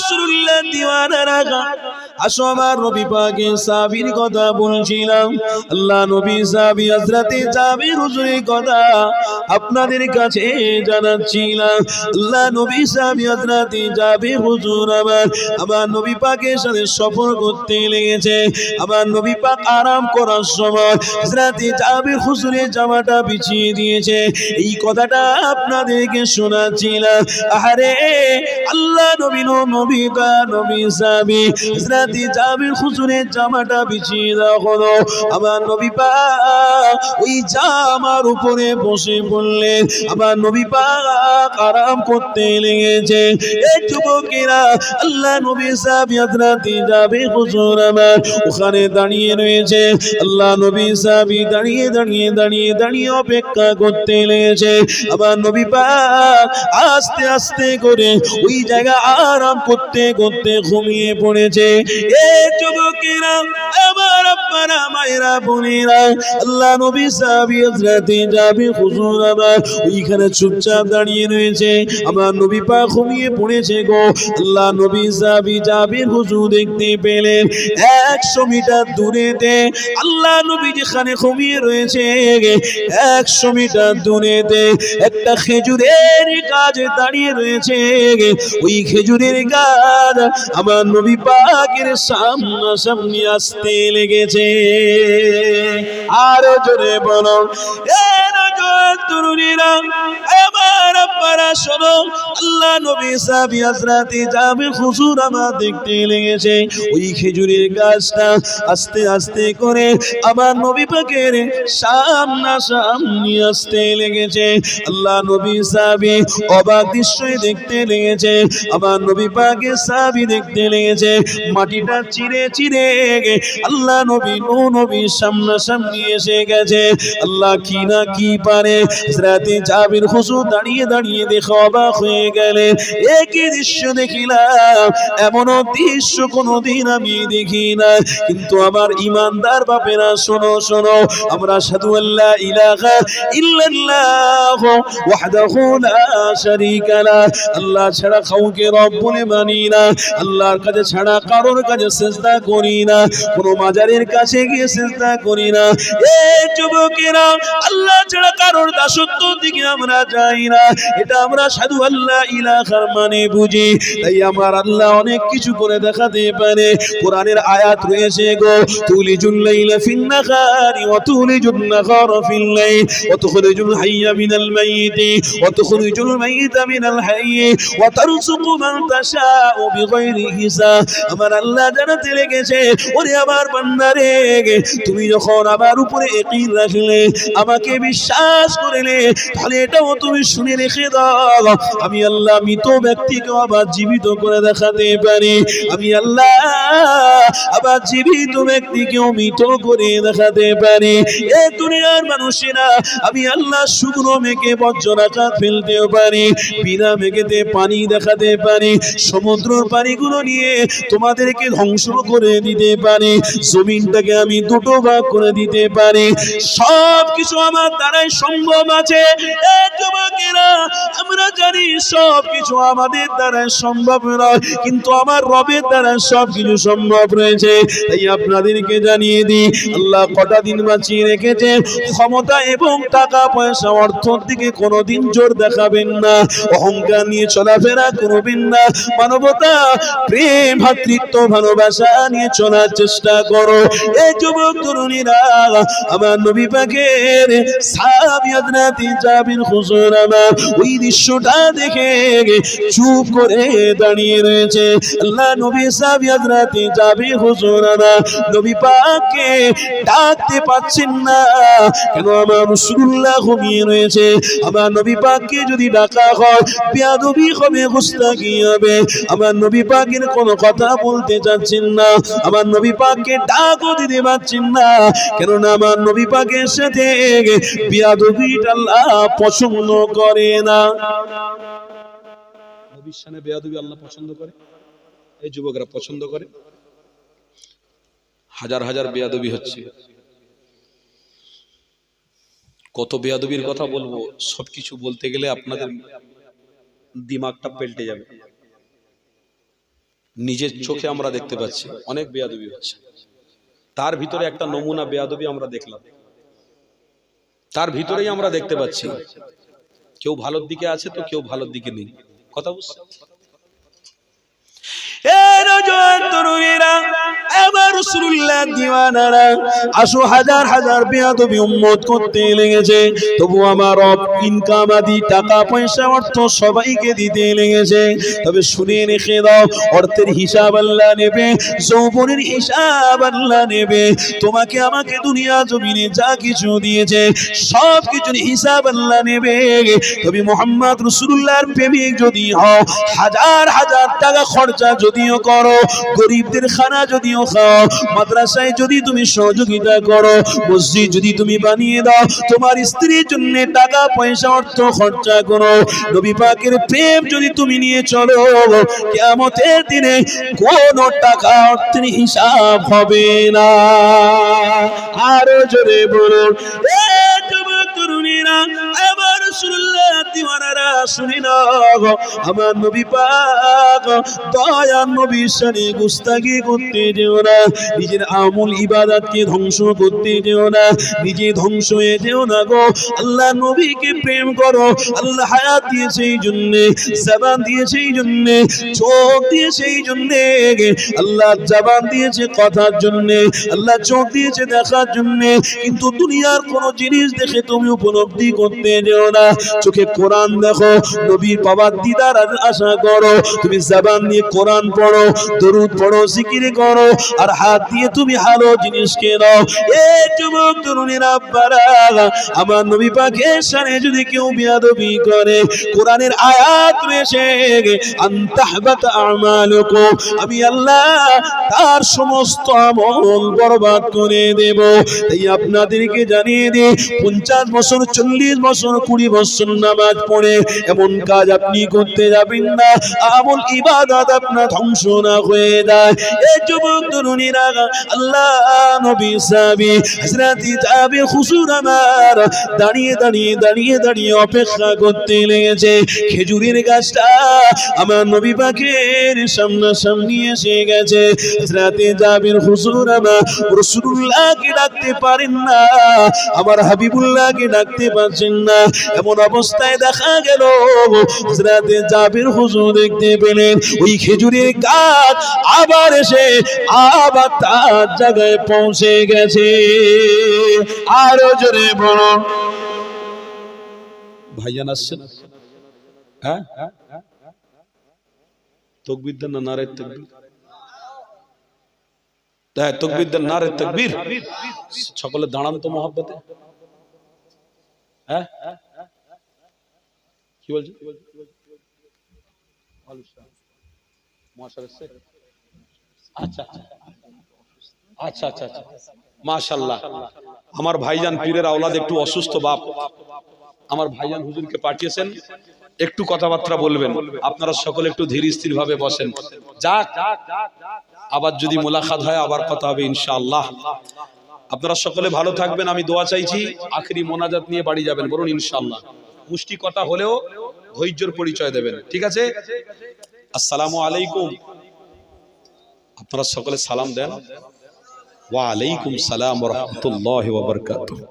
রাসূলুল্লাহ দিওয়ানারা আসো আমার নবী পাকের সাহাবীর কথা বলছিলাম আল্লাহ নবী সাহাবী হযরতে জাবির হুজুরের কথা আপনাদের কাছে জানাচ্ছিলাম আল্লাহ নবী সাহাবী হযরতে জাবির হুজুর আমার নবী পাকের সাথে সফর করতে লেগেছে আমার নবী পাক আরাম করার সময় হযরতে জাবির হুজুরের জামাটা বিছিয়ে দিয়েছে এই কথাটা আপনাদেরকে শোনাচ্ছিলাম আরে আল্লাহ নবী নবী সাহাবী হযরতে জাবির হুজুরের জামাটা বিছিয়ে দেওয়া হলো আমার নবী পাক ওই জামার উপরে বসে পড়লেন আমার নবী পাক আরাম করতে লেগেছে এই যুবকেরা আল্লাহ নবী সাহাবী হযরতে জাবির হুজুর আমার ওখানে দাঁড়িয়ে রয়েছে আল্লাহ নবী সাহাবী দাঁড়িয়ে অপেক্ষা করতে লেগেছে আমার নবী পাক আস্তে আস্তে করে ওই জায়গা আরাম করতে করতে ঘুমিয়ে পড়েছে এই যুবকেরা আমার আপনারা মায়েরা বোনেরা আল্লাহ নবী সাহাবী হযরতে জাবির হুজুর আমার ওইখানে চুপচাপ দাঁড়িয়ে রয়েছে আমার নবী পাক ঘুমিয়ে পড়েছে গো আল্লাহ নবী সাহাবী জাবির হুজুর দেখতে পেলেন 100 মিটার দূরেতে আল্লাহ নবী যেখানে ঘুমিয়ে রয়েছে 100 মিটার দূরেতে একটা খেজুরের গাছ দাঁড়িয়ে রয়েছে ওই খেজুরের গাছ আমার নবী পাকের সামনাসামনি আসতে লেগেছে আরো জোরে বলো তরুণীরা আমার আপনারা শোনো আল্লাহ নবী সাহাবী হযরতে জাবির হুজুর আমার দেখতে লেগেছে ওই খেজুরের গাছটা আস্তে আস্তে করে আমার নবী পাকের সামনাসামনি আসতে লেগেছে আল্লাহ নবী সাহাবী অবাক দৃশ্যই দেখতে লেগেছে আমার নবী পাকের সাহাবী দেখতে লেগেছে মাটিটা চিরে চিরে আল্লাহ নবীর সামনাসামনি এসে গেছে আল্লাহ কি না কি পারে হযরতে জাবির হুজুর দাঁড়িয়ে দেখে অবাক হয়ে গেলেন একই দৃশ্য দেখিলাম এমন দৃশ্য কোনোদিন আমি দেখি না কিন্তু আমার ঈমানদার বাপেরা শোনো আমরা আশহাদু আল্লা ইলাহা ইল্লাল্লাহ ওয়াহদাহু লা শারীকা লা আল্লাহ ছাড়া কাউকে রব বলে মানি না আল্লাহর কাছে ছাড়া কারোর কাছে সিজদা করি না কোনো মাজারের কাছে গিয়ে সিজদা করি না এই যুবকেরা আল্লাহ ছাড়া কারোর দাসত্বের দিকে আমরা যাই না এটা আমরা আশহাদু আল্লা ইলাহার মানে বুঝি তাই আমার আল্লাহ অনেক কিছু করে দেখাতে পারে কোরআনের আয়াত রয়েছে গো তুলিজুল লাইলা ফিন নাহারি ওয়া তুলিজুন নাহারা ফিল লাইল ওয়া তুখরিজুল হাইয়া মিনাল মাইয়িতি ওয়া তুখরিজুল মাইয়িতা মিনাল হাইয়্যি ওয়া তারযুকু মান তাশাউ বিগাইরি হিসাব আমার আল্লাহ জানাতে লেগেছে ওরে আমার বান্দারে তুমি যখন আমার উপরে ইয়াকিন রাখলে আমাকে বিশ্বাস করলে তাহলে এটাও তুমি শুনে রেখে দাও আমি আল্লাহ মৃত ব্যক্তিকে আবার জীবিত করে দেখাতে পারি আমি আল্লাহ আবার জীবিত ব্যক্তিকেও মৃত করে দেখাতে পারি এই দুনিয়ার মানুষেরা আমি আল্লাহ শুকনো মেঘে বজ্রপাত ফেলতেও পারি বিনা মেঘেতে পানি দেখাতে পারি সমুদ্রের পানিগুলো নিয়ে তোমাদেরকে ধ্বংস করে দিতে পারি জমিনটাকে আমি দুটো ভাগ করে দিতে পারি সব কিছু আমার দ্বারাই সম্ভব আছে এই যুবকেরা আমরা জানি সব কিছু আমাদের দ্বারা সম্ভব নয় কিন্তু আমার রবের দ্বারা সব কিছু সম্ভব রয়েছে তাই আপনাদেরকে জানিয়ে দিই আল্লাহ কটা দিন বাঁচিয়ে রেখেছে ক্ষমতা এবং টাকা পয়সা অর্থের দিকে কোনোদিন জোর দেখাবেন না অহংকার নিয়ে চলাফেরা করবেন না মানবতা প্রেম ভাতৃত্ব ভালোবাসা নিয়ে চলার চেষ্টা করো এই যুবক তরুণীরা আমার নবী পাকের সাহাবী হযরতে জাবির হুজুর আমার ওই দৃশ্যটা দেখে চুপ করে দাঁড়িয়ে রয়েছে আল্লাহ নবী সাহাবী হযরতে জাবির হুজুর আমার নবী পাককে ডাকতে পাচ্ছেন না কেন আমার রাসূলুল্লাহ ঘুমিয়ে রয়েছে আমার নবী পাককে যদি ডাকা হয় বেয়াদবি হবে গুস্তাখি হবে আমার নবী পাকের কোনো কথা বলতে চাচ্ছেন না আমার নবী পাককে ডাকও দিতে পারছেন না কেননা আমার নবী পাকের সাথে বেয়াদবিটা আল্লাহ পছন্দ করে না নবীর সামনে বেয়াদবি আল্লাহ পছন্দ করে এই যুবকরা পছন্দ করে হাজার হাজার বেয়াদবি হচ্ছে কত বেয়াদবির কথা বলবো সবকিছু বলতে গেলে আপনাদের দিমাগটা পেল্টে যাবে নিজের চোখে আমরা দেখতে পাচ্ছি অনেক বেয়াদবি হচ্ছে। তার ভিতরে একটা নমুনা বেয়াদবি আমরা দেখলাম, তার ভিতরেই আমরা দেখতে পাচ্ছি কেউ ভালোর দিকে আছে তো কেউ ভালোর দিকে নেই। কথা বুঝছেন? আসো হাজার হাজার বেয়াদবি উম্মত করতে লেগেছে, তবু আমার রব ইনকাম আদি টাকা পয়সা অর্থ সবাইকে দিতে লেগেছে। তবে শুনে রেখে দাও, অর্থের হিসাব আল্লাহ নেবে, যৌবনের হিসাব আল্লাহ নেবে। তোমাকে আমাকে দুনিয়া জমিনে যা কিছু দিয়েছে সব কিছুর হিসাব আল্লাহ নেবে। তবে মুহাম্মদ রাসূলুল্লাহর প্রেমিক যদি হও, হাজার হাজার টাকা খরচা যদিও করো, গরিবদের খানা যদিও খাও, মাদ্রাসায় যদি তুমি সহযোগিতা করো, মসজিদ যদি তুমি বানিয়ে দাও, তোমার স্ত্রীর জন্য টাকা পয়সা অর্থ খরচা করো, নবী পাকের প্রেম যদি তুমি নিয়ে চলো, কিয়ামতের দিনে কোনো টাকা অর্থের হিসাব হবে না। আরো জোরে বলুন, এ যুবক তরুণীরা, আমার রাসূলুল্লাহ দিওয়ানারা শুনে নাও, আমার নবী পাক দয়ার নবীর শানে গুস্তাখি করতে যেও না, নিজের আমল ইবাদতকে ধ্বংস করতে যেও না, নিজে ধ্বংস হয়ে যেও না গো। আল্লাহ নবীকে প্রেম করো। আল্লাহ হায়াত দিয়েছে এই জন্যে, জবান দিয়েছে এই জন্যে, চোখ দিয়েছে এই জন্যে, আল্লাহ জবান দিয়েছে কথার জন্যে, আল্লাহ চোখ দিয়েছে দেখার জন্যে। কিন্তু দুনিয়ার কোন জিনিস দেখে তুমি উপলব্ধি করতে যেও না। চোখে কোরআন দেখো, নবীর বাবার দিদার আশা করো, তুমি জবান দিয়ে কোরআন পড়ো, দরুদ পড়ো, জিকির করো, আর হাত দিয়ে তুমি ভালো জিনিসকে নাও। এই যুবক তরুণীরা, আব্বারা, আমার নবী পাকের শানে যদি কেউ বেয়াদবি করে, কোরআনের আয়াত রয়েছে, আনতাহবাতা আমালুকুম, আমি আল্লাহ তার সমস্ত আমল বরবাদ করে দেব। তাই আপনাদেরকে জানিয়ে দিই, 50 বছর, 40 বছর, 20 বছর নামাজ পড়ে এমন কাজ আপনি করতে যাবেন না, আমল ইবাদত আপনার ধ্বংস না হয়ে যায়। এই যুবক তরুণীরা, আল্লাহ নবী সাহাবী হযরত জাবির হুজুর আমার দাঁড়িয়ে দাঁড়িয়ে দাঁড়িয়ে দাঁড়িয়ে অপেক্ষা করতে লেগেছে। খেজুরের গাছটা আমার নবী পাকের সামনাসামনি এসে গেছে। হযরত জাবির হুজুর আমার রাসূলুল্লাহকে ডাকতে পারেন না, আমার হাবিবুল্লাহকে ডাকতে পারছেন না। এমন অবস্থায় দেখা গেল হযরত জাবির হুজুর দেখতে পেলেন ওই খেজুরের গাছ আবার এসে আবার তার জায়গায় পৌঁছে গেছে। আরো জোরে বলো, ভাইজান আসছেন? হ্যাঁ, তাকবীর দেন না, নারে তাকবীর, তাকবীর দেন, নারে তাকবীর। সকলে দাঁড়ান তো মহব্বতে। হ্যাঁ, কি বলছেন? আচ্ছা আচ্ছা আচ্ছা আচ্ছা, মাশাআল্লাহ। আমার ভাইজান পীরের আওলাদ একটু অসুস্থ বাপ, আমার ভাইজান হুজুরকে পাঠিয়েছেন, একটু কথাবার্তা বলবেন। আপনারা সকলে একটু ধীর স্থির ভাবে বসেন। যাক, আবার যদি মোলাকাত হয় আবার কথা হবে ইনশাআল্লাহ। আপনারা সকলে ভালো থাকবেন, আমি দোয়া চাইছি। আখেরি মোনাজাত নিয়ে বাড়ি যাবেন, বলুন ইনশাআল্লাহ। মুষ্টি কথা হলেও ধৈর্যের পরিচয় দেবেন, ঠিক আছে? আসসালামু আলাইকুম। আপনারা সকলে সালাম দেন। ওয়া আলাইকুম সালাম ওয়া রাহমাতুল্লাহি ওয়া বারাকাতুহু।